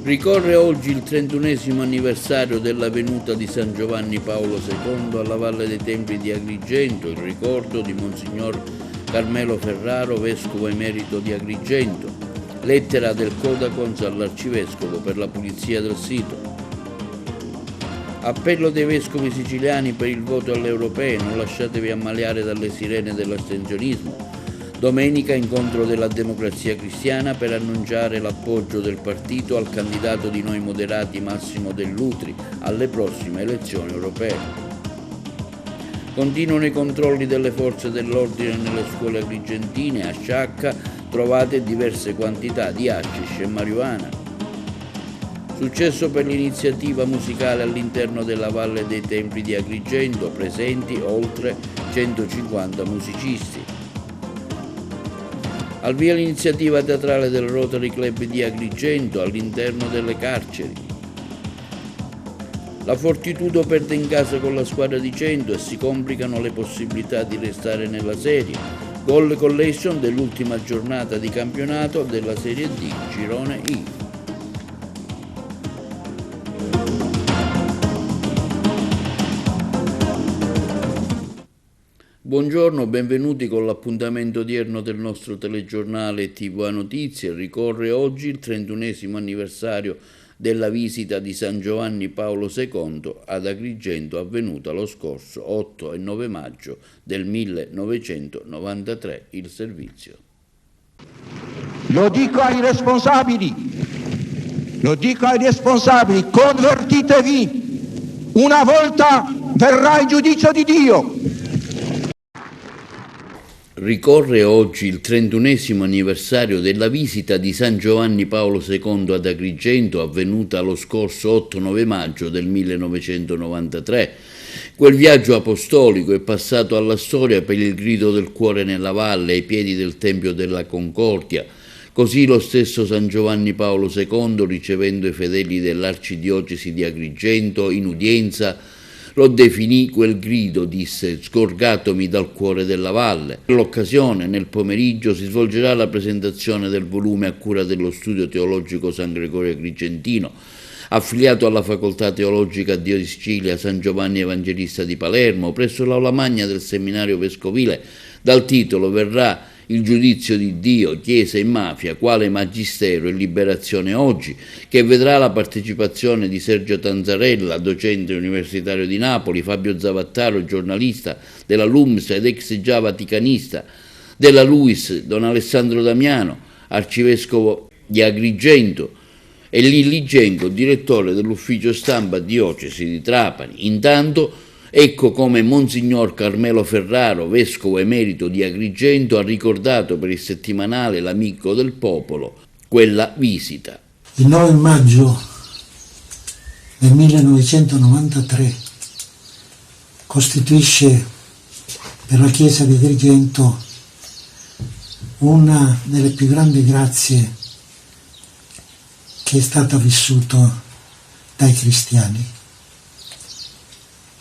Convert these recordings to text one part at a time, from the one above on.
Ricorre oggi il 31esimo anniversario della venuta di San Giovanni Paolo II alla Valle dei Templi di Agrigento, il ricordo di Monsignor Carmelo Ferraro, Vescovo emerito di Agrigento, lettera del Codacons all'Arcivescovo per la pulizia del sito. Appello dei Vescovi siciliani per il voto alle europee, non lasciatevi ammaliare dalle sirene dell'astensionismo. Domenica incontro della Democrazia Cristiana per annunciare l'appoggio del partito al candidato di Noi Moderati Massimo Dell'Utri alle prossime elezioni europee. Continuano i controlli delle forze dell'ordine nelle scuole agrigentine. A Sciacca trovate diverse quantità di hashish e marijuana. Successo per l'iniziativa musicale all'interno della Valle dei Templi di Agrigento, presenti oltre 150 musicisti. Al via l'iniziativa teatrale del Rotary Club di Agrigento all'interno delle carceri. La Fortitudo perde in casa con la squadra di 100 e si complicano le possibilità di restare nella serie. Goal collection dell'ultima giornata di campionato della Serie D, Girone I. Buongiorno, benvenuti con l'appuntamento odierno del nostro telegiornale TVA Notizie. Ricorre oggi il 31esimo anniversario della visita di San Giovanni Paolo II ad Agrigento, avvenuta lo scorso 8 e 9 maggio del 1993. Il servizio. Lo dico ai responsabili, convertitevi, una volta verrà il giudizio di Dio. Ricorre oggi il 31esimo anniversario della visita di San Giovanni Paolo II ad Agrigento, avvenuta lo scorso 8-9 maggio del 1993. Quel viaggio apostolico è passato alla storia per il grido del cuore nella valle, ai piedi del Tempio della Concordia. Così lo stesso San Giovanni Paolo II, ricevendo i fedeli dell'Arcidiocesi di Agrigento in udienza, lo definì quel grido, disse, sgorgatomi dal cuore della valle. Per l'occasione, nel pomeriggio, si svolgerà la presentazione del volume a cura dello Studio Teologico San Gregorio Agrigentino, affiliato alla Facoltà Teologica di Sicilia San Giovanni Evangelista di Palermo, presso l'Aula Magna del Seminario Vescovile, dal titolo Verrà il giudizio di Dio, Chiesa e mafia, quale magistero e liberazione oggi, che vedrà la partecipazione di Sergio Tanzarella, docente universitario di Napoli, Fabio Zavattaro, giornalista della LUMS ed ex già vaticanista della LUIS, Don Alessandro Damiano, arcivescovo di Agrigento, e Lilli Genco, direttore dell'ufficio stampa diocesi di Trapani. Intanto ecco come Monsignor Carmelo Ferraro, vescovo emerito di Agrigento, ha ricordato per il settimanale L'Amico del Popolo quella visita. Il 9 maggio del 1993 costituisce per la Chiesa di Agrigento una delle più grandi grazie che è stata vissuta dai cristiani.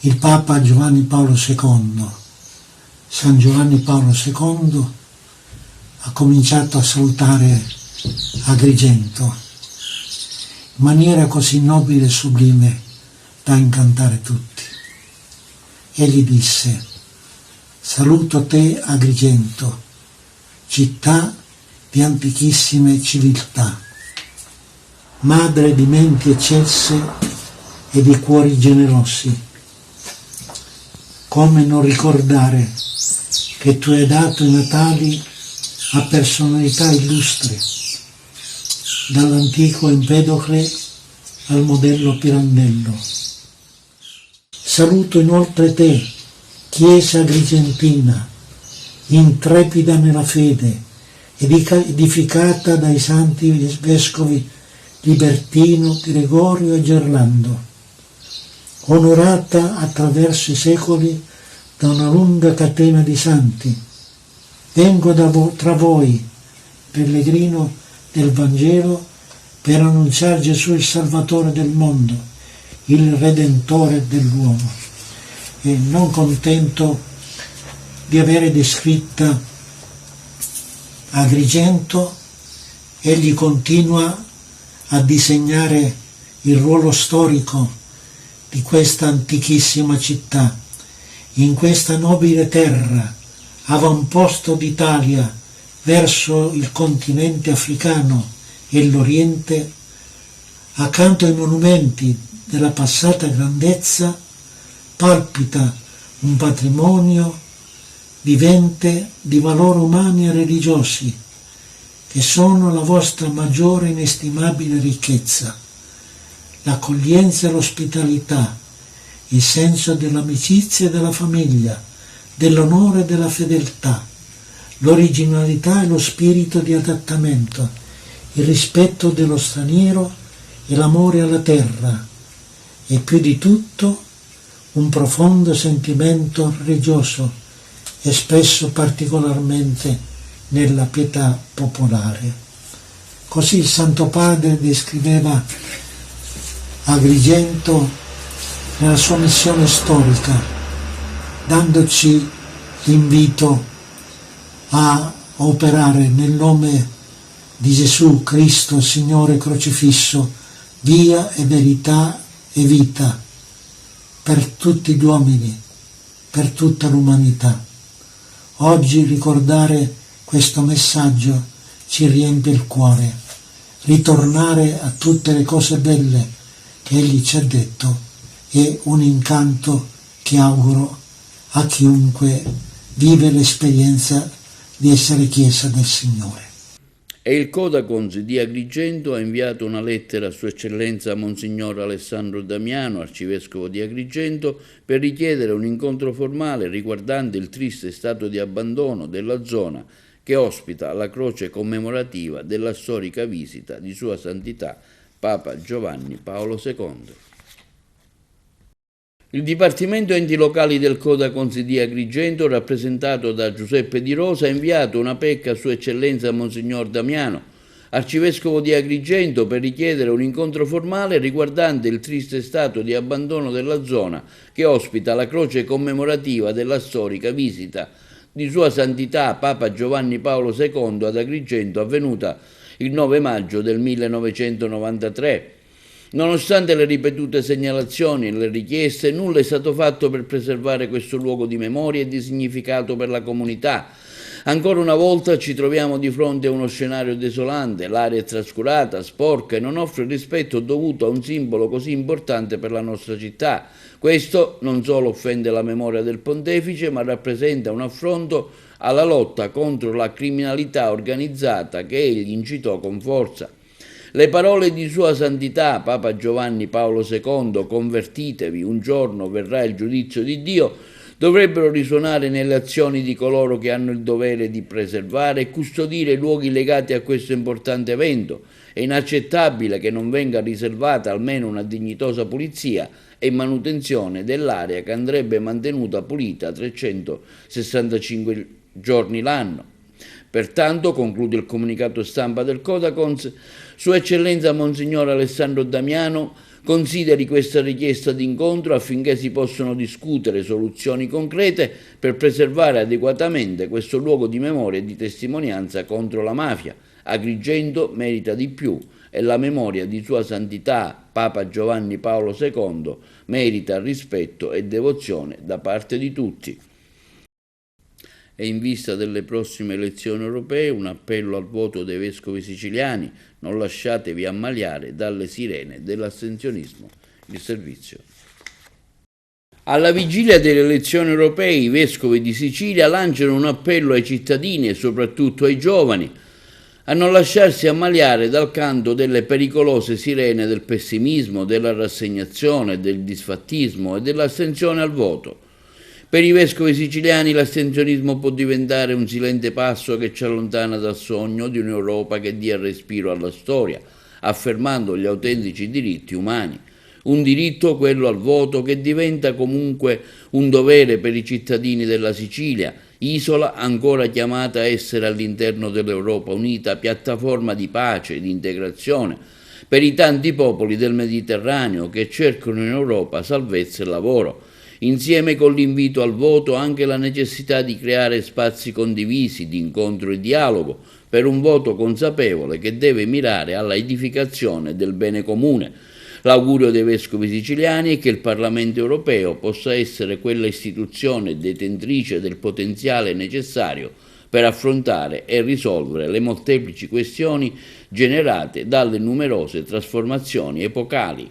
Il Papa Giovanni Paolo II, San Giovanni Paolo II, ha cominciato a salutare Agrigento in maniera così nobile e sublime da incantare tutti. Egli disse: saluto te Agrigento, città di antichissime civiltà, madre di menti eccelse e di cuori generosi. Come non ricordare che tu hai dato i natali a personalità illustri, dall'antico Empedocle al modello Pirandello. Saluto inoltre te, Chiesa agrigentina, intrepida nella fede, edificata dai santi vescovi Libertino, Gregorio e Gerlando, onorata attraverso i secoli da una lunga catena di santi. Vengo tra voi, pellegrino del Vangelo, per annunciare Gesù il Salvatore del mondo, il Redentore dell'uomo. E non contento di avere descritta Agrigento, egli continua a disegnare il ruolo storico di questa antichissima città, in questa nobile terra, avamposto d'Italia verso il continente africano e l'Oriente, accanto ai monumenti della passata grandezza, palpita un patrimonio vivente di valori umani e religiosi, che sono la vostra maggiore inestimabile ricchezza. L'accoglienza e l'ospitalità, il senso dell'amicizia e della famiglia, dell'onore e della fedeltà, l'originalità e lo spirito di adattamento, il rispetto dello straniero e l'amore alla terra, e più di tutto un profondo sentimento religioso, espresso particolarmente nella pietà popolare. Così il Santo Padre descriveva Agrigento nella sua missione storica, dandoci l'invito a operare nel nome di Gesù Cristo, Signore crocifisso, via e verità e vita per tutti gli uomini, per tutta l'umanità. Oggi ricordare questo messaggio ci riempie il cuore, ritornare a tutte le cose belle che Egli ci ha detto è un incanto che auguro a chiunque vive l'esperienza di essere Chiesa del Signore. E il Codacons di Agrigento ha inviato una lettera a Sua Eccellenza Monsignor Alessandro Damiano, Arcivescovo di Agrigento, per richiedere un incontro formale riguardante il triste stato di abbandono della zona che ospita la croce commemorativa della storica visita di Sua Santità Papa Giovanni Paolo II. Il Dipartimento Enti Locali del Codacons di Agrigento, rappresentato da Giuseppe Di Rosa, ha inviato una PEC a Sua Eccellenza Monsignor Damiano, Arcivescovo di Agrigento, per richiedere un incontro formale riguardante il triste stato di abbandono della zona che ospita la croce commemorativa della storica visita di Sua Santità Papa Giovanni Paolo II ad Agrigento, avvenuta il 9 maggio del 1993. Nonostante le ripetute segnalazioni e le richieste, nulla è stato fatto per preservare questo luogo di memoria e di significato per la comunità. Ancora una volta ci troviamo di fronte a uno scenario desolante, l'area è trascurata, sporca e non offre il rispetto dovuto a un simbolo così importante per la nostra città. Questo non solo offende la memoria del Pontefice, ma rappresenta un affronto alla lotta contro la criminalità organizzata che egli incitò con forza. Le parole di Sua Santità Papa Giovanni Paolo II, convertitevi, un giorno verrà il giudizio di Dio, dovrebbero risuonare nelle azioni di coloro che hanno il dovere di preservare e custodire i luoghi legati a questo importante evento. È inaccettabile che non venga riservata almeno una dignitosa pulizia e manutenzione dell'area che andrebbe mantenuta pulita 365 giorni l'anno. Pertanto, conclude il comunicato stampa del Codacons, Sua Eccellenza Monsignor Alessandro Damiano consideri questa richiesta d'incontro affinché si possano discutere soluzioni concrete per preservare adeguatamente questo luogo di memoria e di testimonianza contro la mafia. Agrigento merita di più e la memoria di Sua Santità Papa Giovanni Paolo II merita rispetto e devozione da parte di tutti. E in vista delle prossime elezioni europee un appello al voto dei vescovi siciliani: non lasciatevi ammaliare dalle sirene dell'astensionismo. Il servizio. Alla vigilia delle elezioni europee i vescovi di Sicilia lanciano un appello ai cittadini e soprattutto ai giovani a non lasciarsi ammaliare dal canto delle pericolose sirene del pessimismo, della rassegnazione, del disfattismo e dell'astensione al voto. Per i vescovi siciliani l'astensionismo può diventare un silente passo che ci allontana dal sogno di un'Europa che dia respiro alla storia, affermando gli autentici diritti umani. Un diritto, quello al voto, che diventa comunque un dovere per i cittadini della Sicilia, isola ancora chiamata a essere all'interno dell'Europa unita, piattaforma di pace e di integrazione per i tanti popoli del Mediterraneo che cercano in Europa salvezza e lavoro. Insieme con l'invito al voto anche la necessità di creare spazi condivisi di incontro e dialogo per un voto consapevole che deve mirare alla edificazione del bene comune. L'augurio dei vescovi siciliani è che il Parlamento europeo possa essere quella istituzione detentrice del potenziale necessario per affrontare e risolvere le molteplici questioni generate dalle numerose trasformazioni epocali.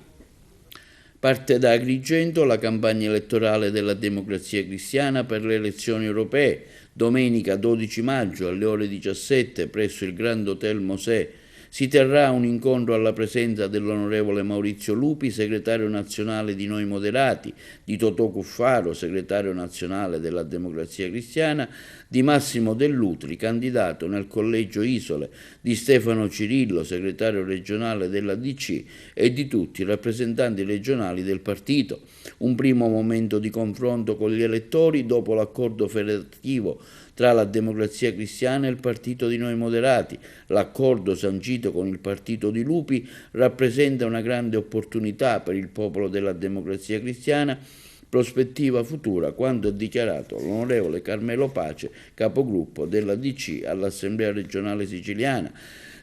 Parte da Agrigento la campagna elettorale della Democrazia Cristiana per le elezioni europee. Domenica 12 maggio alle ore 17 presso il Grand Hotel Mosè si terrà un incontro alla presenza dell'onorevole Maurizio Lupi, segretario nazionale di Noi Moderati, di Totò Cuffaro, segretario nazionale della Democrazia Cristiana, di Massimo Dell'Utri, candidato nel Collegio Isole, di Stefano Cirillo, segretario regionale della DC, e di tutti i rappresentanti regionali del partito. Un primo momento di confronto con gli elettori dopo l'accordo federativo tra la Democrazia Cristiana e il partito di Noi Moderati. L'accordo sancito con il partito di Lupi rappresenta una grande opportunità per il popolo della Democrazia Cristiana, prospettiva futura, quanto ha dichiarato l'onorevole Carmelo Pace, capogruppo della DC all'Assemblea regionale siciliana.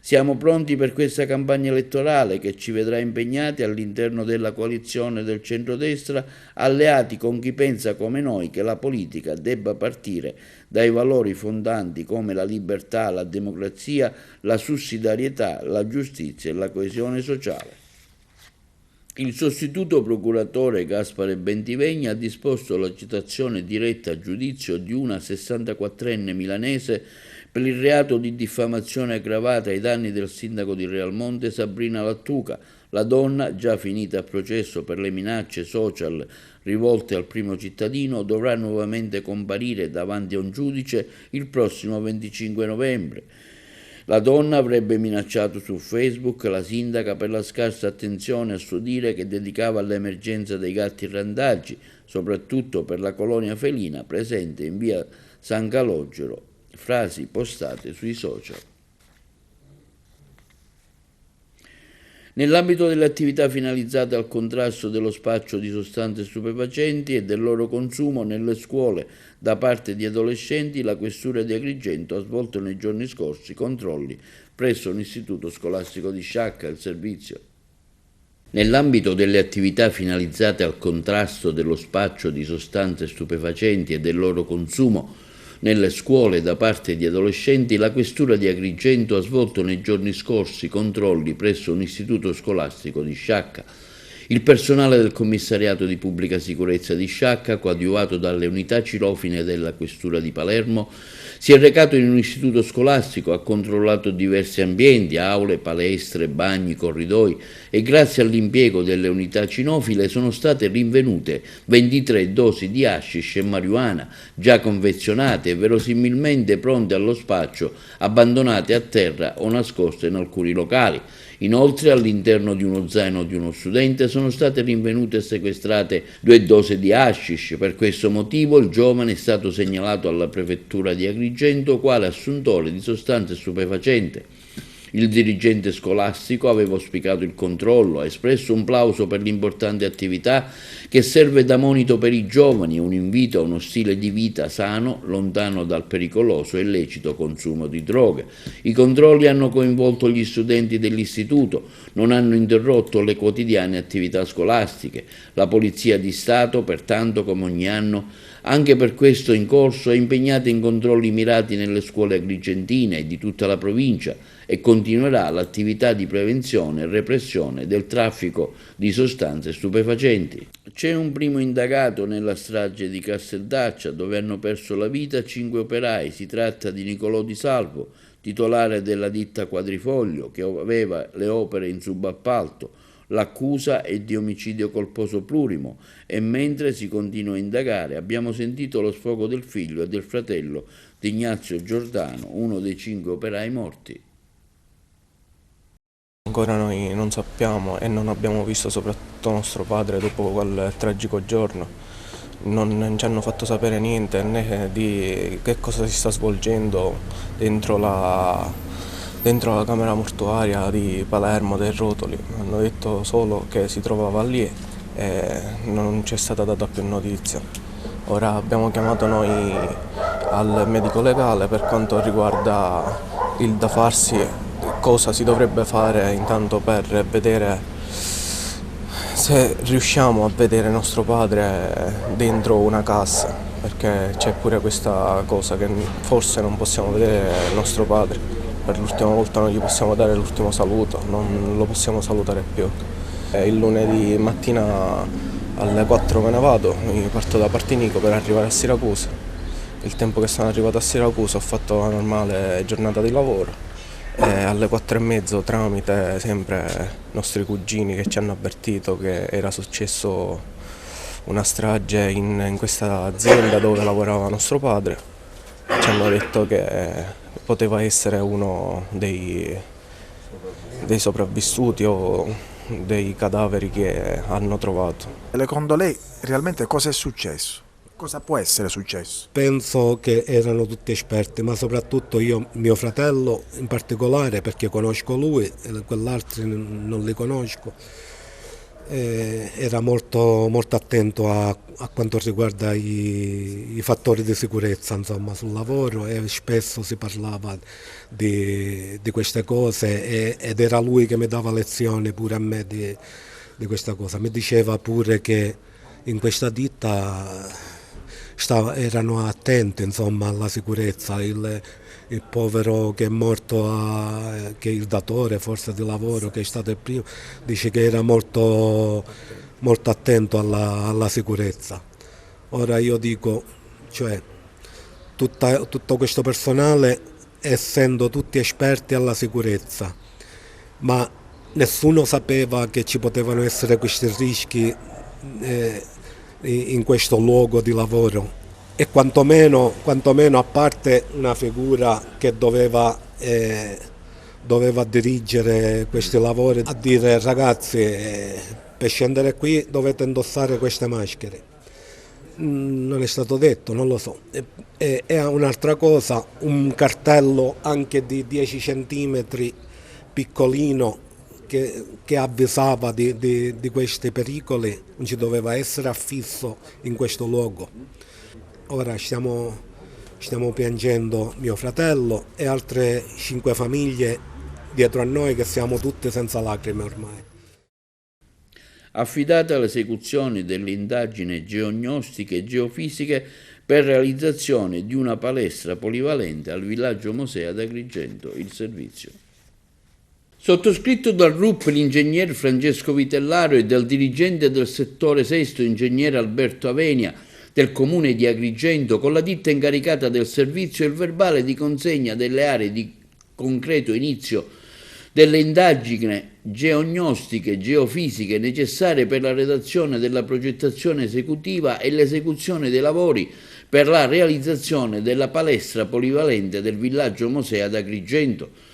Siamo pronti per questa campagna elettorale che ci vedrà impegnati all'interno della coalizione del centrodestra, alleati con chi pensa come noi che la politica debba partire dai valori fondanti come la libertà, la democrazia, la sussidiarietà, la giustizia e la coesione sociale. Il sostituto procuratore Gaspare Bentivegni ha disposto la citazione diretta a giudizio di una 64enne milanese per il reato di diffamazione aggravata ai danni del sindaco di Realmonte Sabrina Lattuca. La donna, già finita a processo per le minacce social rivolte al primo cittadino, dovrà nuovamente comparire davanti a un giudice il prossimo 25 novembre. La donna avrebbe minacciato su Facebook la sindaca per la scarsa attenzione, a suo dire, che dedicava all'emergenza dei gatti randaggi, soprattutto per la colonia felina presente in via San Calogero, frasi postate sui social. Nell'ambito delle attività finalizzate al contrasto dello spaccio di sostanze stupefacenti e del loro consumo nelle scuole da parte di adolescenti, la Questura di Agrigento ha svolto nei giorni scorsi controlli presso un istituto scolastico di Sciacca, il servizio. Nell'ambito delle attività finalizzate al contrasto dello spaccio di sostanze stupefacenti e del loro consumo nelle scuole da parte di adolescenti, la Questura di Agrigento ha svolto nei giorni scorsi controlli presso un istituto scolastico di Sciacca. Il personale del Commissariato di Pubblica Sicurezza di Sciacca, coadiuvato dalle unità cirofine della Questura di Palermo, si è recato in un istituto scolastico, ha controllato diversi ambienti, aule, palestre, bagni, corridoi e grazie all'impiego delle unità cinofile sono state rinvenute 23 dosi di hashish e marijuana già confezionate e verosimilmente pronte allo spaccio, abbandonate a terra o nascoste in alcuni locali. Inoltre, all'interno di uno zaino di uno studente sono state rinvenute e sequestrate 2 dosi di hashish. Per questo motivo il giovane è stato segnalato alla prefettura di Agrigento quale assuntore di sostanze stupefacenti. Il dirigente scolastico aveva auspicato il controllo, ha espresso un plauso per l'importante attività che serve da monito per i giovani e un invito a uno stile di vita sano, lontano dal pericoloso e illecito consumo di droghe. I controlli hanno coinvolto gli studenti dell'istituto, non hanno interrotto le quotidiane attività scolastiche. La Polizia di Stato, pertanto, come ogni anno, anche per questo in corso è impegnata in controlli mirati nelle scuole agrigentine e di tutta la provincia e continuerà l'attività di prevenzione e repressione del traffico di sostanze stupefacenti. C'è un primo indagato nella strage di Casteldaccia, dove hanno perso la vita 5 operai. Si tratta di Nicolò Di Salvo, titolare della ditta Quadrifoglio, che aveva le opere in subappalto. L'accusa è di omicidio colposo plurimo e mentre si continua a indagare abbiamo sentito lo sfogo del figlio e del fratello di Ignazio Giordano, uno dei 5 operai morti. Ancora noi non sappiamo e non abbiamo visto soprattutto nostro padre dopo quel tragico giorno. Non ci hanno fatto sapere niente né di che cosa si sta svolgendo dentro la camera mortuaria di Palermo dei Rotoli. Hanno detto solo che si trovava lì e non ci è stata data più notizia. Ora abbiamo chiamato noi al medico legale per quanto riguarda il da farsi, cosa si dovrebbe fare intanto per vedere se riusciamo a vedere nostro padre dentro una cassa, perché c'è pure questa cosa che forse non possiamo vedere nostro padre. Per l'ultima volta non gli possiamo dare l'ultimo saluto, non lo possiamo salutare più. Il lunedì mattina alle 4 me ne vado, mi parto da Partinico per arrivare a Siracusa. Il tempo che sono arrivato a Siracusa ho fatto la normale giornata di lavoro. E alle 4:30 tramite sempre nostri cugini che ci hanno avvertito che era successo una strage in questa azienda dove lavorava nostro padre, ci hanno detto che poteva essere uno dei sopravvissuti o dei cadaveri che hanno trovato. Secondo lei realmente cosa è successo? Cosa può essere successo? Penso che erano tutti esperti, ma soprattutto io, mio fratello in particolare, perché conosco lui e quell'altro non li conosco, era molto attento a quanto riguarda i fattori di sicurezza, insomma, sul lavoro, e spesso si parlava di queste cose ed era lui che mi dava lezioni pure a me di questa cosa. Mi diceva pure che in questa ditta erano attenti, insomma, alla sicurezza. Il povero che è morto, che è il datore forse di lavoro, che è stato il primo, dice che era molto attento alla sicurezza. Ora io dico, cioè, tutto questo personale, essendo tutti esperti alla sicurezza, ma nessuno sapeva che ci potevano essere questi rischi in questo luogo di lavoro, e quantomeno a parte una figura che doveva dirigere questi lavori, a dire: ragazzi, per scendere qui dovete indossare queste maschere. Non è stato detto, non lo so. E un'altra cosa, un cartello anche di 10 centimetri piccolino che avvisava di questi pericoli non ci doveva essere affisso in questo luogo. Ora stiamo piangendo mio fratello e altre 5 famiglie dietro a noi, che siamo tutte senza lacrime ormai. Affidata l'esecuzione delle indagini geognostiche e geofisiche per realizzazione di una palestra polivalente al villaggio Mosè ad Agrigento, il servizio. Sottoscritto dal RUP l'ingegner Francesco Vitellaro e dal dirigente del settore sesto ingegnere Alberto Avenia del comune di Agrigento, con la ditta incaricata del servizio, il verbale di consegna delle aree di concreto inizio delle indagini geognostiche e geofisiche necessarie per la redazione della progettazione esecutiva e l'esecuzione dei lavori per la realizzazione della palestra polivalente del villaggio Mosè ad Agrigento.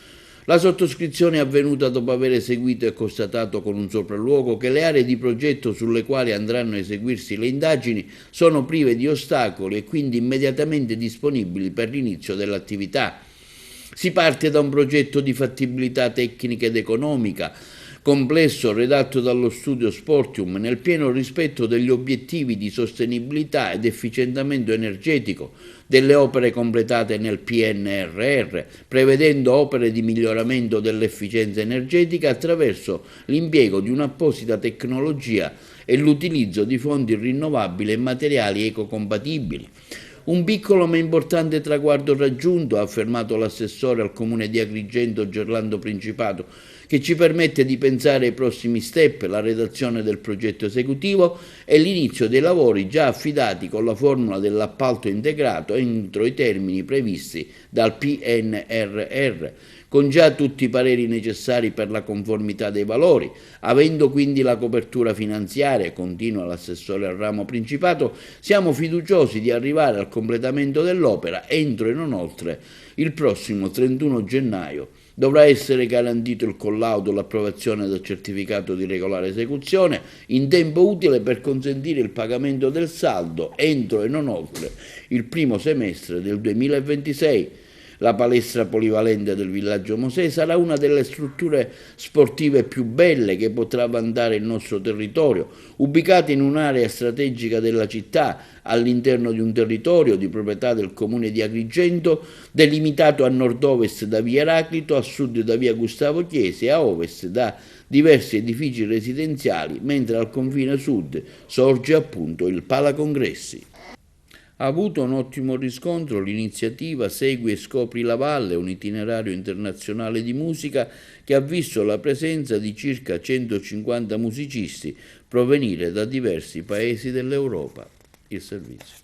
La sottoscrizione è avvenuta dopo aver eseguito e constatato con un sopralluogo che le aree di progetto sulle quali andranno a eseguirsi le indagini sono prive di ostacoli e quindi immediatamente disponibili per l'inizio dell'attività. Si parte da un progetto di fattibilità tecnica ed economica complesso redatto dallo studio Sportium nel pieno rispetto degli obiettivi di sostenibilità ed efficientamento energetico delle opere completate nel PNRR, prevedendo opere di miglioramento dell'efficienza energetica attraverso l'impiego di un'apposita tecnologia e l'utilizzo di fonti rinnovabili e materiali ecocompatibili. Un piccolo ma importante traguardo raggiunto, ha affermato l'assessore al comune di Agrigento Gerlando Principato, che ci permette di pensare ai prossimi step, la redazione del progetto esecutivo e l'inizio dei lavori già affidati con la formula dell'appalto integrato entro i termini previsti dal PNRR, con già tutti i pareri necessari per la conformità dei valori, avendo quindi la copertura finanziaria, continua l'assessore al ramo Principato, siamo fiduciosi di arrivare al completamento dell'opera entro e non oltre il prossimo 31 gennaio. Dovrà essere garantito il collaudo, l'approvazione del certificato di regolare esecuzione in tempo utile per consentire il pagamento del saldo entro e non oltre il primo semestre del 2026. La palestra polivalente del villaggio Mosè sarà una delle strutture sportive più belle che potrà vantare il nostro territorio, ubicata in un'area strategica della città, all'interno di un territorio di proprietà del comune di Agrigento, delimitato a nord-ovest da via Eraclito, a sud da via Gustavo Chiesi e a ovest da diversi edifici residenziali, mentre al confine sud sorge appunto il Palacongressi. Ha avuto un ottimo riscontro l'iniziativa Segui e scopri la Valle, un itinerario internazionale di musica che ha visto la presenza di circa 150 musicisti provenire da diversi paesi dell'Europa. Il servizio.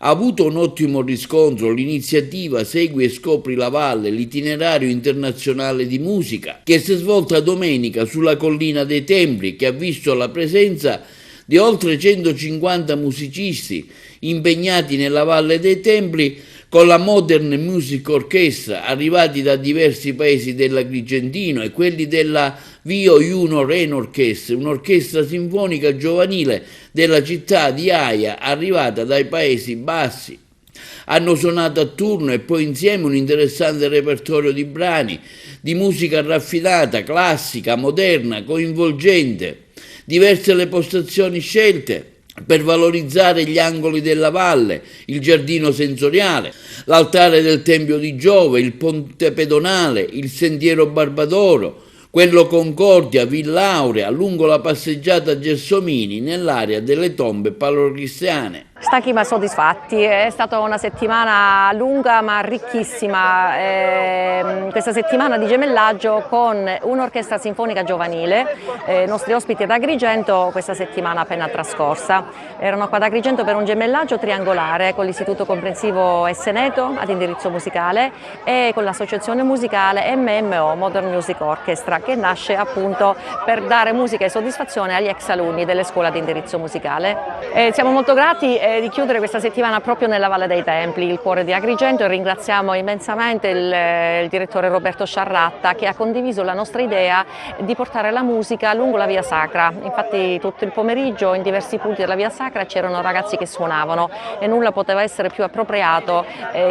Ha avuto un ottimo riscontro l'iniziativa Segui e scopri la Valle, l'itinerario internazionale di musica, che si è svolta domenica sulla collina dei Templi, che ha visto la presenza di oltre 150 musicisti impegnati nella Valle dei Templi con la Modern Music Orchestra, arrivati da diversi paesi dell'Agrigentino, e quelli della Vio Juno Ren Orchestra, un'orchestra sinfonica giovanile della città di Aia, arrivata dai Paesi Bassi. Hanno suonato a turno e poi insieme un interessante repertorio di brani, di musica raffinata, classica, moderna, coinvolgente, diverse le postazioni scelte per valorizzare gli angoli della valle, il giardino sensoriale, l'altare del Tempio di Giove, il ponte pedonale, il sentiero Barbadoro, quello Concordia, Villa Aurea, lungo la passeggiata Gelsomini, nell'area delle tombe paleocristiane. Stanchi ma soddisfatti, è stata una settimana lunga ma ricchissima, questa settimana di gemellaggio con un'orchestra sinfonica giovanile, i nostri ospiti ad Agrigento questa settimana appena trascorsa. Erano qua ad Agrigento per un gemellaggio triangolare con l'Istituto Comprensivo Esseneto ad indirizzo musicale e con l'associazione musicale MMO, Modern Music Orchestra, che nasce appunto per dare musica e soddisfazione agli ex alunni delle scuole ad indirizzo musicale. Siamo molto grati di chiudere questa settimana proprio nella Valle dei Templi, il cuore di Agrigento, e ringraziamo immensamente il direttore Roberto Sciarratta, che ha condiviso la nostra idea di portare la musica lungo la Via Sacra. Infatti tutto il pomeriggio in diversi punti della Via Sacra c'erano ragazzi che suonavano e nulla poteva essere più appropriato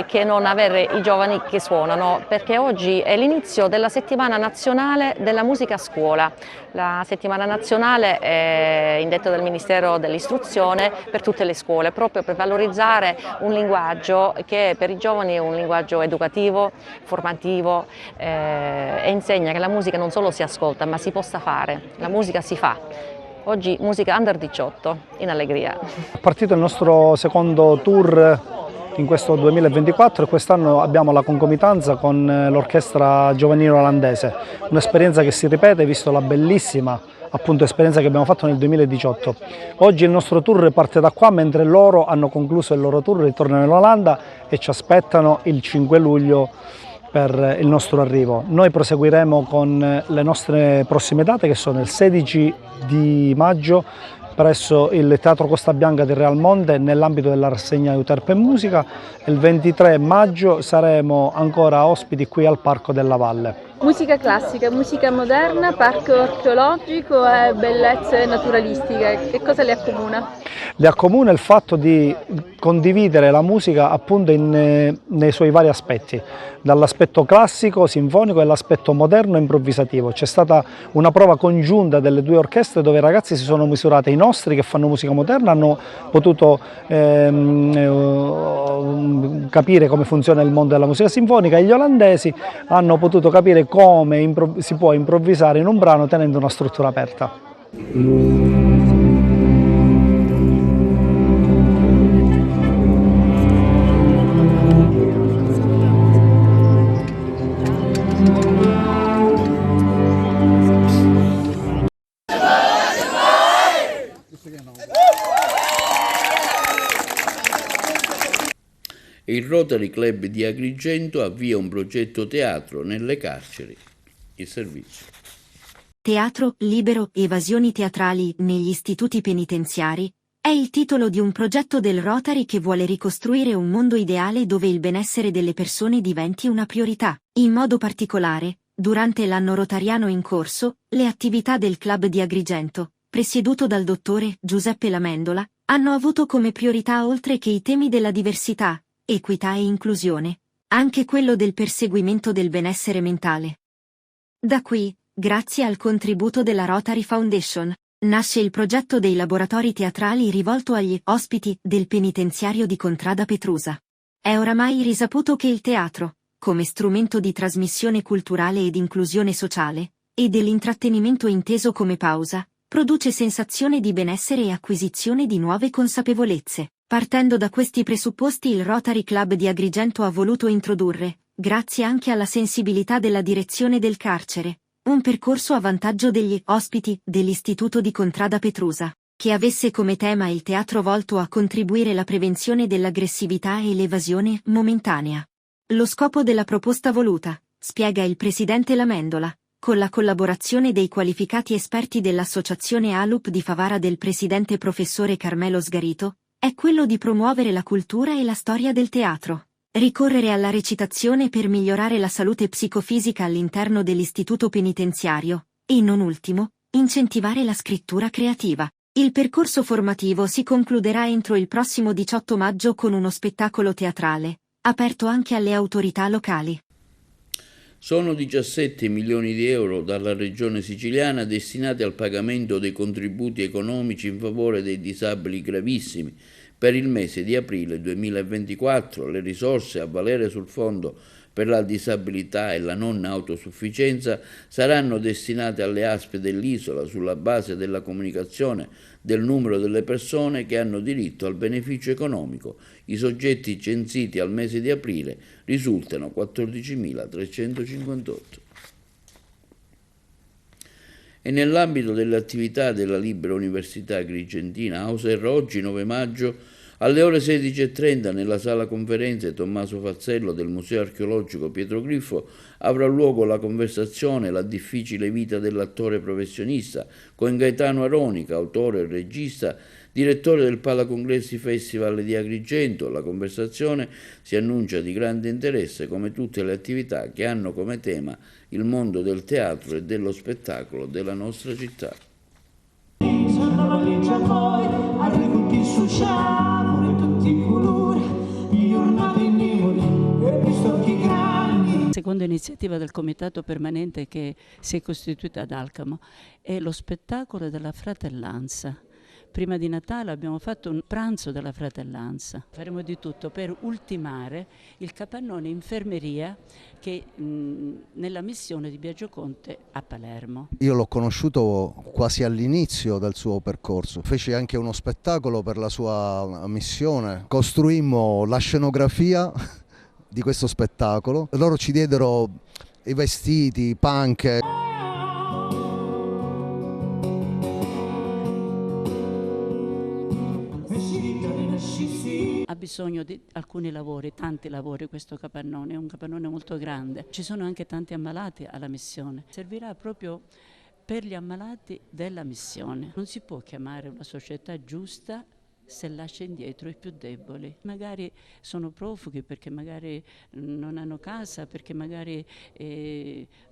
che non avere i giovani che suonano, perché oggi è l'inizio della settimana nazionale della musica a scuola. La settimana nazionale è indetta dal Ministero dell'Istruzione per tutte le scuole, proprio per valorizzare un linguaggio che per i giovani è un linguaggio educativo, formativo, e insegna che la musica non solo si ascolta ma si possa fare, la musica si fa. Oggi musica under 18 in allegria. È partito il nostro secondo tour in questo 2024 e quest'anno abbiamo la concomitanza con l'orchestra giovanile olandese, un'esperienza che si ripete visto la bellissima appunto esperienza che abbiamo fatto nel 2018. Oggi il nostro tour parte da qua, mentre loro hanno concluso il loro tour, ritornano in Olanda e ci aspettano il 5 luglio per il nostro arrivo. Noi proseguiremo con le nostre prossime date, che sono il 16 di maggio presso il Teatro Costa Bianca di Real Monte nell'ambito della rassegna Euterpe Musica, e il 23 maggio saremo ancora ospiti qui al Parco della Valle. Musica classica, musica moderna, parco archeologico e bellezze naturalistiche, che cosa le accomuna? Le accomuna il fatto di condividere la musica appunto nei suoi vari aspetti, dall'aspetto classico, sinfonico e l'aspetto moderno e improvvisativo. C'è stata una prova congiunta delle due orchestre dove i ragazzi si sono misurati, i nostri che fanno musica moderna hanno potuto capire come funziona il mondo della musica sinfonica, e gli olandesi hanno potuto capire come si può improvvisare in un brano tenendo una struttura aperta. Il Rotary Club di Agrigento avvia un progetto teatro nelle carceri. Il servizio. Teatro libero, evasioni teatrali negli istituti penitenziari è il titolo di un progetto del Rotary che vuole ricostruire un mondo ideale dove il benessere delle persone diventi una priorità. In modo particolare, durante l'anno rotariano in corso, le attività del Club di Agrigento, presieduto dal dottore Giuseppe Lamendola, hanno avuto come priorità, oltre che i temi della diversità, equità e inclusione, anche quello del perseguimento del benessere mentale. Da qui, grazie al contributo della Rotary Foundation, nasce il progetto dei laboratori teatrali rivolto agli ospiti del penitenziario di Contrada Petrusa. È oramai risaputo che il teatro, come strumento di trasmissione culturale ed inclusione sociale, e dell'intrattenimento inteso come pausa, produce sensazione di benessere e acquisizione di nuove consapevolezze. Partendo da questi presupposti il Rotary Club di Agrigento ha voluto introdurre, grazie anche alla sensibilità della direzione del carcere, un percorso a vantaggio degli ospiti dell'Istituto di Contrada Petrusa, che avesse come tema il teatro volto a contribuire alla prevenzione dell'aggressività e l'evasione momentanea. Lo scopo della proposta voluta, spiega il presidente Lamendola, con la collaborazione dei qualificati esperti dell'Associazione ALUP di Favara del presidente professore Carmelo Sgarito, è quello di promuovere la cultura e la storia del teatro, ricorrere alla recitazione per migliorare la salute psicofisica all'interno dell'istituto penitenziario, e non ultimo, incentivare la scrittura creativa. Il percorso formativo si concluderà entro il prossimo 18 maggio con uno spettacolo teatrale, aperto anche alle autorità locali. Sono 17 milioni di euro dalla Regione siciliana destinati al pagamento dei contributi economici in favore dei disabili gravissimi. Per il mese di aprile 2024 le risorse a valere sul Fondo per la disabilità e la non autosufficienza saranno destinate alle ASP dell'isola sulla base della comunicazione del numero delle persone che hanno diritto al beneficio economico. I soggetti censiti al mese di aprile risultano 14.358. E nell'ambito delle attività della Libera Università Agrigentina Auser, oggi 9 maggio, alle ore 16:30 nella sala conferenze Tommaso Fazzello del Museo Archeologico Pietro Griffo avrà luogo la conversazione La difficile vita dell'attore professionista con Gaetano Aronica, autore e regista, direttore del Palacongressi Festival di Agrigento. La conversazione si annuncia di grande interesse come tutte le attività che hanno come tema il mondo del teatro e dello spettacolo della nostra città. Seconda iniziativa del comitato permanente che si è costituita ad Alcamo è lo spettacolo della fratellanza. Prima di Natale abbiamo fatto un pranzo della fratellanza. Faremo di tutto per ultimare il capannone infermeria che nella missione di Biagio Conte a Palermo. Io l'ho conosciuto quasi all'inizio del suo percorso. Feci anche uno spettacolo per la sua missione. Costruimmo la scenografia di questo spettacolo. Loro ci diedero i vestiti, i panche. Ha bisogno di alcuni lavori, tanti lavori questo capannone, è un capannone molto grande. Ci sono anche tanti ammalati alla missione. Servirà proprio per gli ammalati della missione. Non si può chiamare una società giusta se lascia indietro i più deboli. Magari sono profughi perché magari non hanno casa, perché magari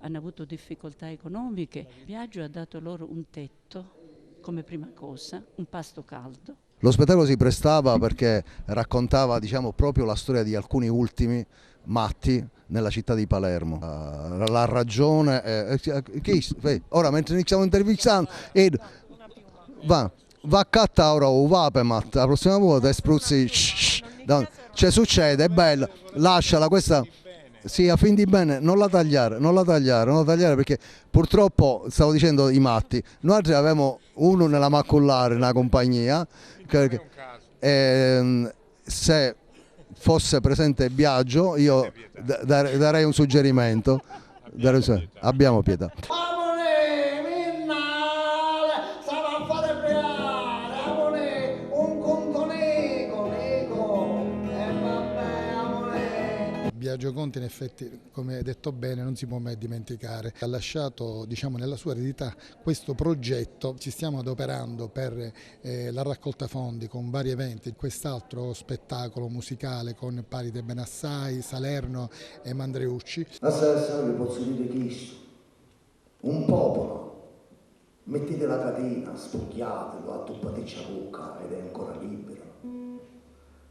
hanno avuto difficoltà economiche. Biagio ha dato loro un tetto come prima cosa, un pasto caldo. Lo spettacolo si prestava perché raccontava, diciamo, proprio la storia di alcuni ultimi matti nella città di Palermo. La ragione ora mentre iniziamo intervistando va a cattare ora o va per matta, la prossima volta spruzzi, cioè succede, è bella, lasciala questa. Sì, a fin di bene, non la tagliare perché purtroppo, stavo dicendo i matti, noi avevamo uno nella macullare, nella compagnia, che, se fosse presente Biagio io darei un suggerimento, abbiamo pietà. Biagio Conte in effetti, come hai detto bene, non si può mai dimenticare. Ha lasciato, diciamo, nella sua eredità questo progetto. Ci stiamo adoperando per la raccolta fondi con vari eventi, quest'altro spettacolo musicale con Paride Benassai, Salerno e Mandreucci. Adesso vi posso dire questo, un popolo, mettete la catena, spocchiatelo, attuppateci a bocca ed è ancora libero.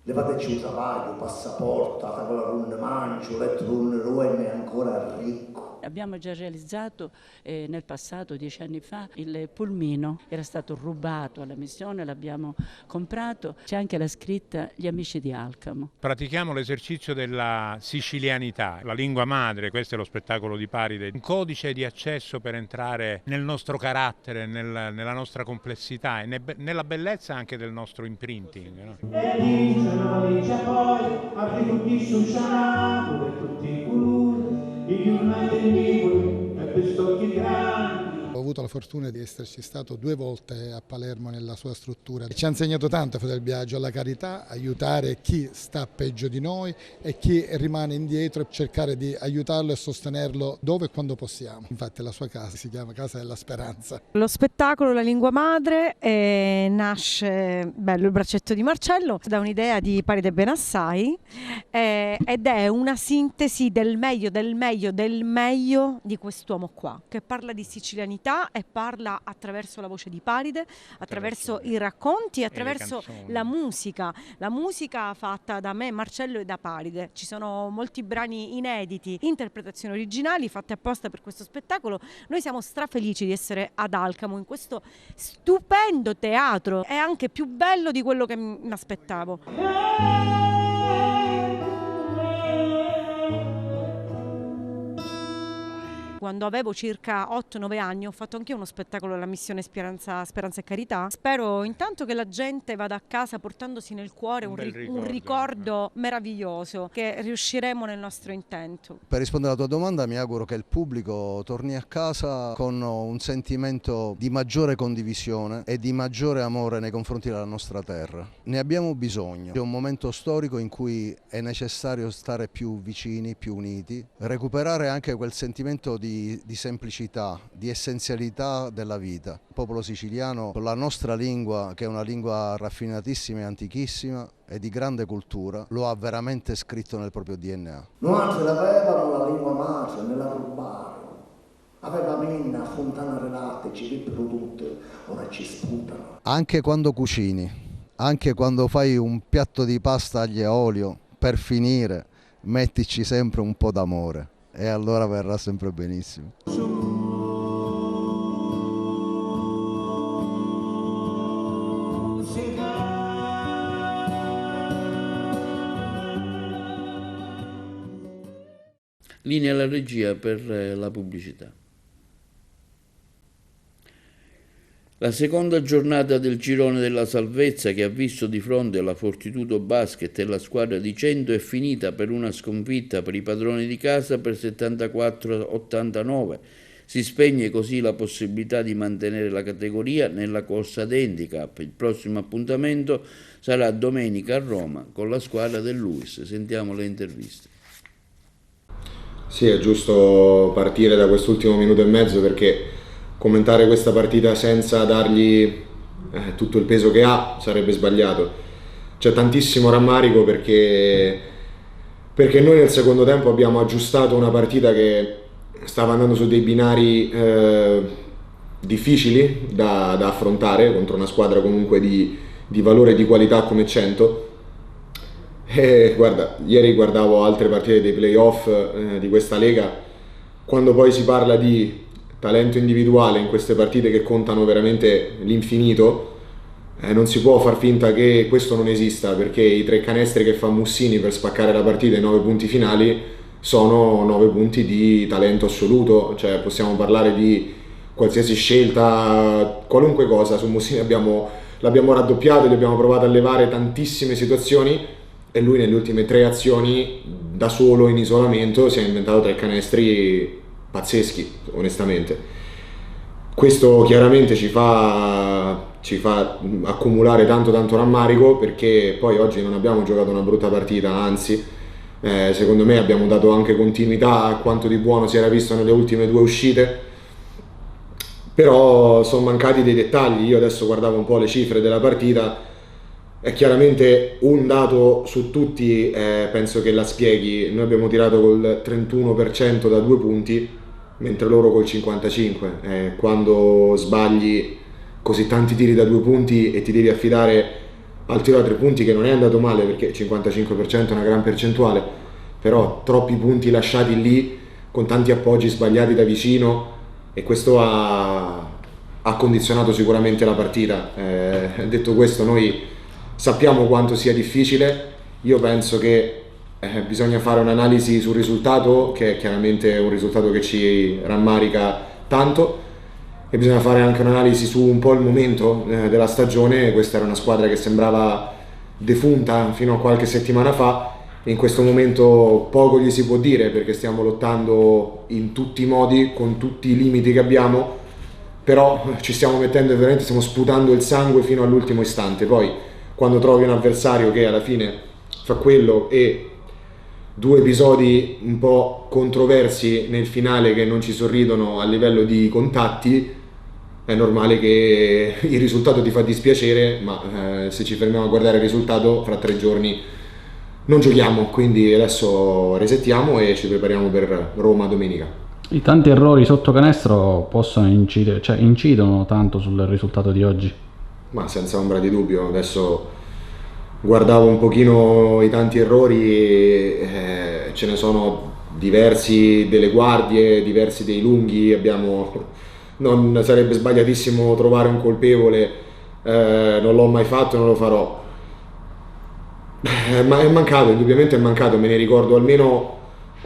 levateci un travaglio, un passaporto, fate quella con un mancio, letto con un eroe ancora ricco. Abbiamo già realizzato nel passato, 10 anni fa, il pulmino, era stato rubato alla missione, l'abbiamo comprato, c'è anche la scritta Gli amici di Alcamo. Pratichiamo l'esercizio della sicilianità, la lingua madre, questo è lo spettacolo di Paride, un codice di accesso per entrare nel nostro carattere, nella nostra complessità e nella bellezza anche del nostro imprinting. No? E dice poi, apri tutti sul cianavo e tutti i colori, ho avuto la fortuna di esserci stato 2 volte a Palermo nella sua struttura. Ci ha insegnato tanto a fare il viaggio, alla carità, aiutare chi sta peggio di noi e chi rimane indietro e cercare di aiutarlo e sostenerlo dove e quando possiamo. Infatti la sua casa si chiama Casa della Speranza. Lo spettacolo La lingua madre nasce, bello il braccetto di Marcello, da un'idea di Paride Benassai ed è una sintesi del meglio di quest'uomo qua, che parla di sicilianità e parla attraverso la voce di Paride, attraverso i racconti, attraverso la musica fatta da me, Marcello e da Paride. Ci sono molti brani inediti, interpretazioni originali fatte apposta per questo spettacolo. Noi siamo strafelici di essere ad Alcamo in questo stupendo teatro, è anche più bello di quello che mi aspettavo. Quando avevo circa 8-9 anni ho fatto anche uno spettacolo alla missione Speranza e Carità. Spero intanto che la gente vada a casa portandosi nel cuore un ricordo meraviglioso, che riusciremo nel nostro intento. Per rispondere alla tua domanda, mi auguro che il pubblico torni a casa con un sentimento di maggiore condivisione e di maggiore amore nei confronti della nostra terra. Ne abbiamo bisogno. È un momento storico in cui è necessario stare più vicini, più uniti, recuperare anche quel sentimento di semplicità, di essenzialità della vita. Il popolo siciliano, con la nostra lingua, che è una lingua raffinatissima e antichissima e di grande cultura, lo ha veramente scritto nel proprio DNA. Noi avevamo la lingua madre nella rubaro, aveva minna, fontana relatte, ci rippero tutte, ora ci sputano. Anche quando cucini, anche quando fai un piatto di pasta aglio e olio, per finire, mettici sempre un po' d'amore. E allora verrà sempre benissimo. Linea alla regia per la pubblicità. La seconda giornata del girone della salvezza, che ha visto di fronte la Fortitudo Basket e la squadra di Cento, è finita per una sconfitta per i padroni di casa per 74-89. Si spegne così la possibilità di mantenere la categoria nella corsa ad handicap. Il prossimo appuntamento sarà domenica a Roma con la squadra del Luis. Sentiamo le interviste. Sì, è giusto partire da quest'ultimo minuto e mezzo, perché commentare questa partita senza dargli tutto il peso che ha sarebbe sbagliato. C'è tantissimo rammarico perché noi nel secondo tempo abbiamo aggiustato una partita che stava andando su dei binari difficili da affrontare contro una squadra comunque di valore e di qualità come Cento. E guarda, ieri guardavo altre partite dei playoff di questa Lega, quando poi si parla di talento individuale in queste partite che contano veramente l'infinito, non si può far finta che questo non esista, perché i 3 canestri che fa Mussini per spaccare la partita e i 9 punti finali sono 9 punti di talento assoluto. Cioè possiamo parlare di qualsiasi scelta, qualunque cosa, su Mussini l'abbiamo raddoppiato, gli abbiamo provato a levare tantissime situazioni e lui nelle ultime 3 azioni da solo in isolamento si è inventato 3 canestri pazzeschi, onestamente. Questo chiaramente ci fa accumulare tanto rammarico, perché poi oggi non abbiamo giocato una brutta partita, anzi secondo me abbiamo dato anche continuità a quanto di buono si era visto nelle ultime 2 uscite, però sono mancati dei dettagli. Io adesso guardavo un po' le cifre della partita, è chiaramente un dato su tutti, penso che la spieghi. Noi abbiamo tirato col 31% da 2 punti, mentre loro col 55%. Quando sbagli così tanti tiri da 2 punti e ti devi affidare al tiro da 3 punti, che non è andato male perché il 55% è una gran percentuale, però troppi punti lasciati lì con tanti appoggi sbagliati da vicino, e questo ha condizionato sicuramente la partita. Detto questo, noi sappiamo quanto sia difficile. Io penso che bisogna fare un'analisi sul risultato, che è chiaramente un risultato che ci rammarica tanto, e bisogna fare anche un'analisi su un po' il momento della stagione. Questa era una squadra che sembrava defunta fino a qualche settimana fa, e in questo momento poco gli si può dire, perché stiamo lottando in tutti i modi, con tutti i limiti che abbiamo, però ci stiamo mettendo e veramente stiamo sputando il sangue fino all'ultimo istante. Poi quando trovi un avversario che alla fine fa quello, e 2 episodi un po' controversi nel finale che non ci sorridono a livello di contatti, è normale che il risultato ti fa dispiacere, ma se ci fermiamo a guardare il risultato, fra 3 giorni non giochiamo, quindi adesso resettiamo e ci prepariamo per Roma domenica. I tanti errori sotto canestro possono incidere, cioè incidono tanto sul risultato di oggi? Ma senza ombra di dubbio. Adesso guardavo un pochino i tanti errori, ce ne sono diversi delle guardie, diversi dei lunghi. Non sarebbe sbagliatissimo trovare un colpevole, non l'ho mai fatto e non lo farò. Ma è mancato, indubbiamente è mancato. Me ne ricordo almeno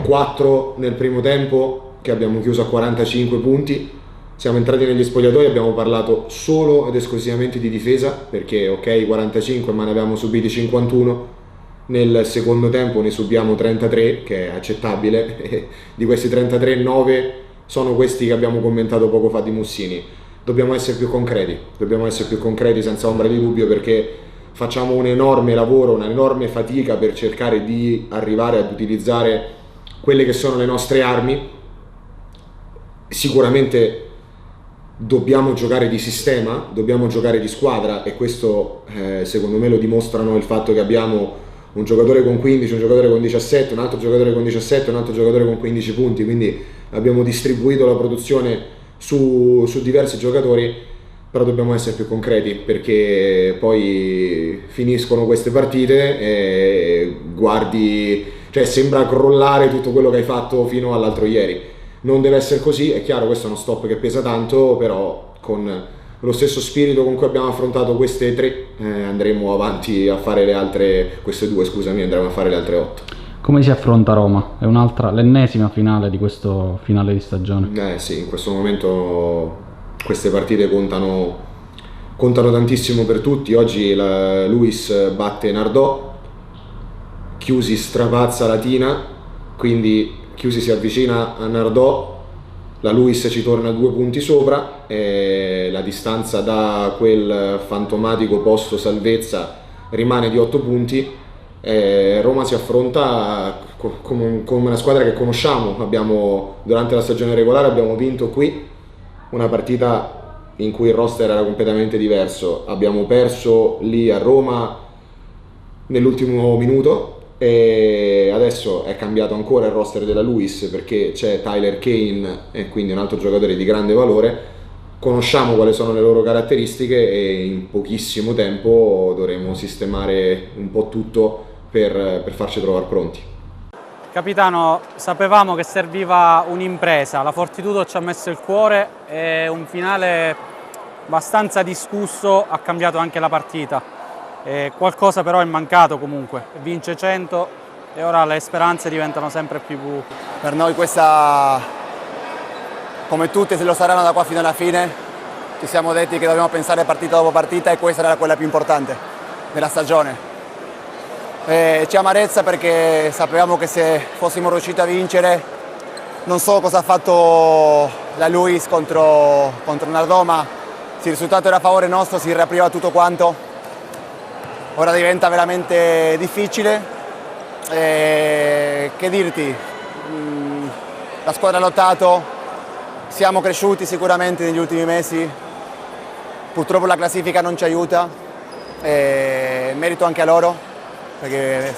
4 nel primo tempo, che abbiamo chiuso a 45 punti. Siamo entrati negli spogliatoi e abbiamo parlato solo ed esclusivamente di difesa, perché ok 45, ma ne avevamo subiti 51. Nel secondo tempo ne subiamo 33, che è accettabile, e di questi 33, 9 sono questi che abbiamo commentato poco fa di Mussini. Dobbiamo essere più concreti senza ombra di dubbio, perché facciamo un enorme lavoro, un'enorme fatica per cercare di arrivare ad utilizzare quelle che sono le nostre armi. Sicuramente dobbiamo giocare di sistema, dobbiamo giocare di squadra, e questo secondo me lo dimostrano il fatto che abbiamo un giocatore con 15, un giocatore con 17, un altro giocatore con 17, un altro giocatore con 15 punti, quindi abbiamo distribuito la produzione su diversi giocatori. Però dobbiamo essere più concreti, perché poi finiscono queste partite e guardi, cioè sembra crollare tutto quello che hai fatto fino all'altro ieri. Non deve essere così, è chiaro, questo è uno stop che pesa tanto, però con lo stesso spirito con cui abbiamo affrontato queste 3 andremo avanti a fare le altre, queste 2 scusami, andremo a fare le altre 8. Come si affronta Roma? È l'ennesima finale di questo finale di stagione. Sì, in questo momento queste partite contano tantissimo per tutti. Oggi la Luis batte Nardò, Chiusi strapazza Latina, quindi Chiusi si avvicina a Nardò, la Luis ci torna 2 punti sopra, e la distanza da quel fantomatico posto salvezza rimane di 8 punti. Roma si affronta come una squadra che conosciamo. Durante la stagione regolare abbiamo vinto qui una partita in cui il roster era completamente diverso, abbiamo perso lì a Roma nell'ultimo minuto, e adesso è cambiato ancora il roster della Luis, perché c'è Tyler Kane, e quindi un altro giocatore di grande valore. Conosciamo quali sono le loro caratteristiche, e in pochissimo tempo dovremo sistemare un po' tutto per farci trovare pronti. Capitano, sapevamo che serviva un'impresa, la Fortitudo ci ha messo il cuore, e un finale abbastanza discusso ha cambiato anche la partita. Qualcosa però è mancato comunque, vince 100 e ora le speranze diventano sempre più... Per noi questa, come tutte se lo saranno da qua fino alla fine, ci siamo detti che dobbiamo pensare partita dopo partita, e questa era quella più importante della stagione. C'è amarezza perché sapevamo che se fossimo riusciti a vincere, non so cosa ha fatto la Luis contro Nardò, ma se il risultato era a favore nostro si riapriva tutto quanto. Ora diventa veramente difficile. Che dirti, la squadra ha lottato, siamo cresciuti sicuramente negli ultimi mesi, purtroppo la classifica non ci aiuta, merito anche a loro, perché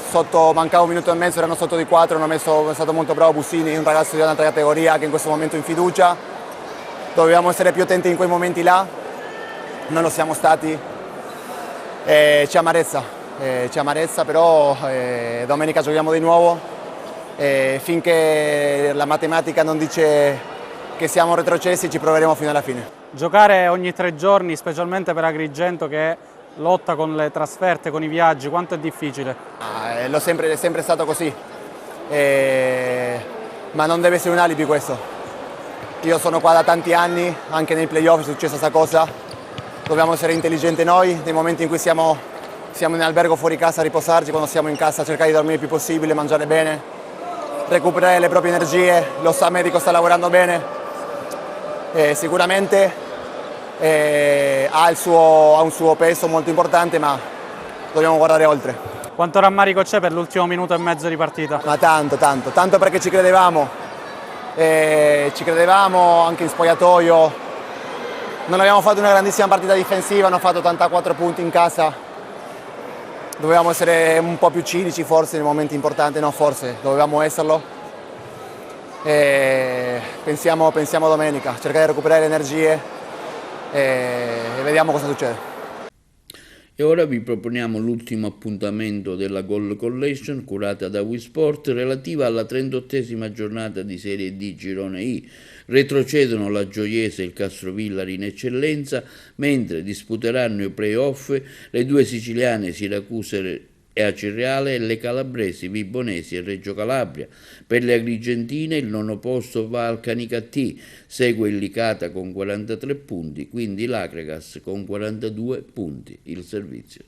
mancava 1 minuto e mezzo, erano sotto di 4, è stato molto bravo Bussini, un ragazzo di un'altra categoria che in questo momento è in fiducia. Dovevamo essere più attenti in quei momenti là, non lo siamo stati, C'è amarezza, però domenica giochiamo di nuovo e finché la matematica non dice che siamo retrocessi ci proveremo fino alla fine. Giocare ogni 3 giorni, specialmente per Agrigento che lotta con le trasferte, con i viaggi, quanto è difficile? È sempre stato così, ma non deve essere un alibi questo. Io sono qua da tanti anni, anche nei playoff è successa questa cosa. Dobbiamo essere intelligenti noi, nei momenti in cui siamo in albergo fuori casa a riposarci, quando siamo in casa cercare di dormire il più possibile, mangiare bene, recuperare le proprie energie, lo staff medico sta lavorando bene. Sicuramente ha un suo peso molto importante, ma dobbiamo guardare oltre. Quanto rammarico c'è per l'ultimo minuto e mezzo di partita? Ma tanto perché ci credevamo anche in spogliatoio, non abbiamo fatto una grandissima partita difensiva, hanno fatto 84 punti in casa, dovevamo essere un po' più cinici forse nei momenti importanti, no forse, dovevamo esserlo. Pensiamo domenica, cercare di recuperare le energie e vediamo cosa succede. E ora vi proponiamo l'ultimo appuntamento della Goal Collection curata da Wisport relativa alla 38esima giornata di Serie D Girone I. Retrocedono la Gioiese e il Castrovillari in eccellenza, mentre disputeranno i play-off le due siciliane Siracusa e Acireale e le calabresi Vibonesi e Reggio Calabria. Per le agrigentine il 9° posto va al Canicattì, segue il Licata con 43 punti, quindi l'Acregas con 42 punti. Il servizio.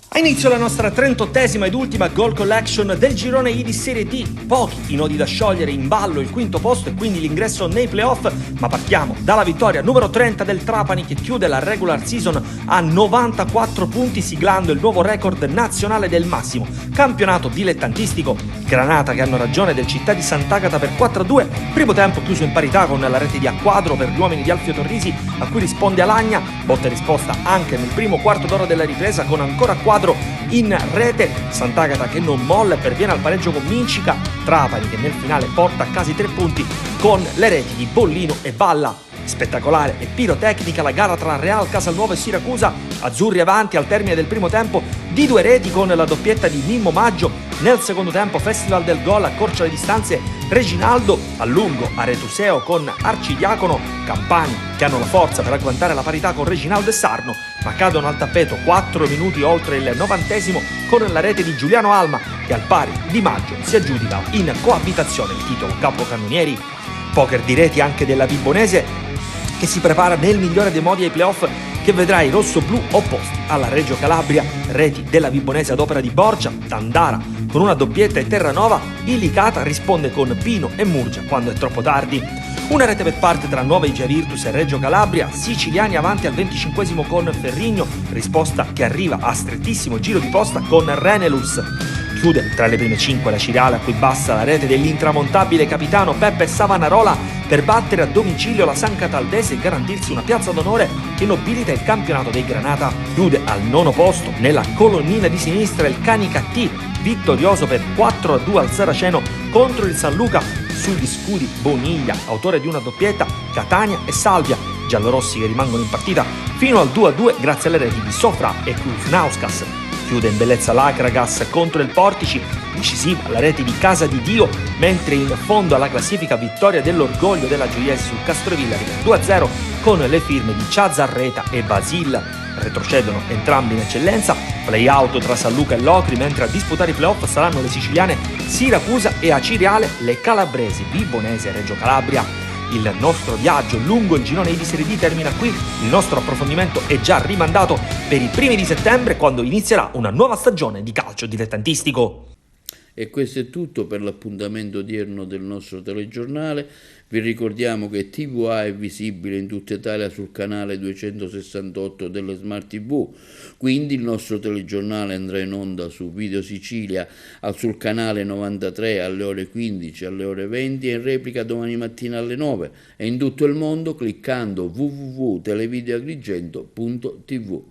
Ha inizio la nostra 38esima ed ultima Goal Collection del girone I di Serie D. Pochi i nodi da sciogliere, in ballo il 5° posto e quindi l'ingresso nei playoff, ma partiamo dalla vittoria numero 30 del Trapani che chiude la regular season a 94 punti siglando il nuovo record nazionale del massimo campionato dilettantistico. Granata che hanno ragione del Città di Sant'Agata per 4-2, primo tempo chiuso in parità con la rete di Acquadro per gli uomini di Alfio Torrisi a cui risponde Alagna, botta e risposta anche nel primo quarto d'ora della ripresa con ancora Quadro in rete, Sant'Agata che non molla e perviene al pareggio con Mincica, Trapani che nel finale porta a casa i 3 punti con le reti di Bollino e Balla. Spettacolare e pirotecnica la gara tra Real Casalnuovo e Siracusa, azzurri avanti al termine del primo tempo di 2 reti con la doppietta di Mimmo Maggio. Nel secondo tempo festival del gol, accorcia le distanze Reginaldo, a lungo Aretuseo con Arcidiacono, Campani che hanno la forza per agguantare la parità con Reginaldo e Sarno, ma cadono al tappeto 4 minuti oltre il 90° con la rete di Giuliano Alma che al pari di Maggio si aggiudica in coabitazione il titolo capocannonieri. Poker di reti anche della Vibonese che si prepara nel migliore dei modi ai playoff che vedrà i rossoblù opposti alla Reggio Calabria, reti della Vibonese ad opera di Borgia, Tandara con una doppietta e Terranova, il Licata risponde con Pino e Murgia quando è troppo tardi. Una rete per parte tra Nova Igia Virtus e Reggio Calabria, siciliani avanti al 25° con Ferrigno, risposta che arriva a strettissimo giro di posta con Renelus. Chiude tra le prime 5 la Ciriale a cui basta la rete dell'intramontabile capitano Peppe Savanarola per battere a domicilio la San Cataldese e garantirsi una piazza d'onore che nobilita il campionato dei Granata. Chiude al 9° posto nella colonnina di sinistra il Canicattì, vittorioso per 4-2 al Saraceno contro il San Luca sugli scudi Boniglia, autore di una doppietta, Catania e Salvia, giallorossi che rimangono in partita fino al 2-2 grazie alle reti di Sofra e Kuznauskas. Chiude in bellezza l'Acragas contro il Portici, decisiva la rete di Casa di Dio, mentre in fondo alla classifica vittoria dell'orgoglio della Gioiese sul Castrovillari 2-0 con le firme di Ciazzarreta e Basil. Retrocedono entrambi in eccellenza, play out tra San Luca e Locri, mentre a disputare i playoff saranno le siciliane Siracusa e Acireale, le calabresi Vibonese e Reggio Calabria. Il nostro viaggio lungo il girone I di Serie D termina qui, il nostro approfondimento è già rimandato per i primi di settembre quando inizierà una nuova stagione di calcio dilettantistico. E questo è tutto per l'appuntamento odierno del nostro telegiornale. Vi ricordiamo che TVA è visibile in tutta Italia sul canale 268 delle Smart TV, quindi il nostro telegiornale andrà in onda su Video Sicilia sul canale 93 alle ore 15, alle ore 20 e in replica domani mattina alle 9 e in tutto il mondo cliccando www.televideoagrigento.tv.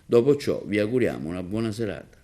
Dopo ciò vi auguriamo una buona serata.